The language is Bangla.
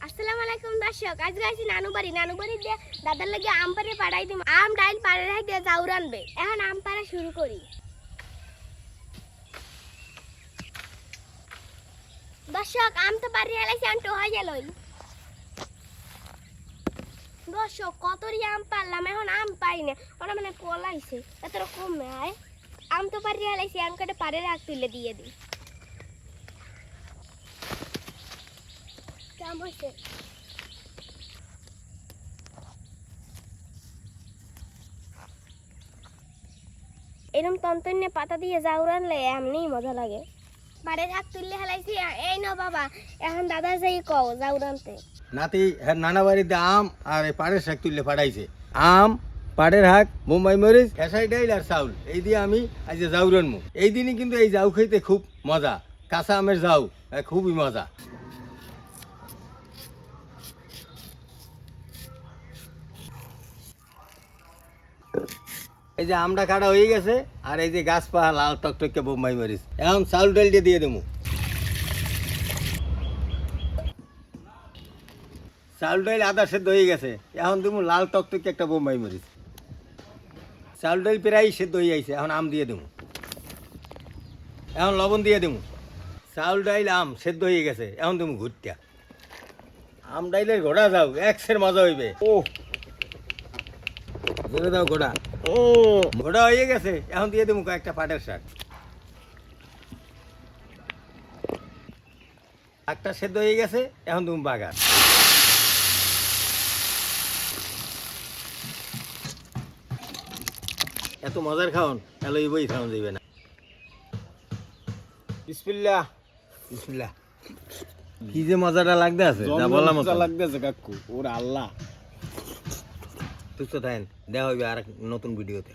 আসসালামু আলাইকুম দর্শক, আজকে আছি নানু বাড়ি দিয়ে দাদার লাগে আম পাড়ে পাড়াই দিম। আম ডাইল পাড়ে রাখতে জাউর আনবে। এখন আম পাড়া শুরু করি। দর্শক, আম তো পাড়ে হেলাইছি, আনটো হয়ে গেলই। দর্শক, কতরি আম পারলাম, এখন আম পাই না। ওরা মানে পলাইছে, এত রকম আয়। আম তো পাড়ে হেলাইছি, আম কাটে পাড়ে রাখ তুলে দিয়ে দিই। কেমন হয়েছে? এরকম তন্তন্যে পাতা দিয়ে জাউর আনলে এমনি মজা লাগে। বাড়ি রাখ তুললে হেলাইছি। এই নাও বাবা, এখন দাদা যাই কও জাউর আনতে। নাতি হ্যাঁ নানা বাড়িতে আম আর এই পাড়ের শাক তুললে পাঠাইছে। আম, পাড়ের শাক, বোম্বাই মরিচ, খেসাই ডাইল আর চাউল এই দিয়ে আমি আজ জাউ রানবো। এই দিনই কিন্তু এই জাউ খাইতে খুব মজা। কাঁচা আমের জাউ খুবই মজা। এই যে আমটা কাটা হয়ে গেছে আর এই যে গাছপালা লাল টকটকে বোম্বাই মরিচ, এখন চাউল ডাইল দিয়ে দেবো। চাউল ডাইল আদা সেদ্ধ হয়ে গেছে, এখন দেবো লাল টকটকে একটা বোম্বাই মরিচ। চাউল ডাইল প্রায় সেদ্ধ হয়ে যাইছে, এখন আম দিয়ে দেবো। এখন লবণ দিয়ে দেবো। চাউল ডাইল আম সেদ্ধ হয়ে গেছে, এখন দেবো ঘুরটা। আম ডাইলের ঘোড়া যাও, একসের মজা হইবে। ও জোরে দাও ঘোড়া। ও ঘোড়া হয়ে গেছে, এখন দিয়ে দেবো কয়েকটা পাটের শাক। শাকটা সেদ্ধ হয়ে গেছে, এখন দেবো বাগার। এত মজার খাওন তাহলে এই বই খাওয়ান যাইবে না। বিসমিল্লাহ বিসমিল্লাহ। কি যে মজাটা লাগতে আছে যা বললাম মজা লাগতেছে কাকু। ওরে আল্লাহ, সুস্থ থাকেন, দেখা হইবে আর নতুন ভিডিওতে।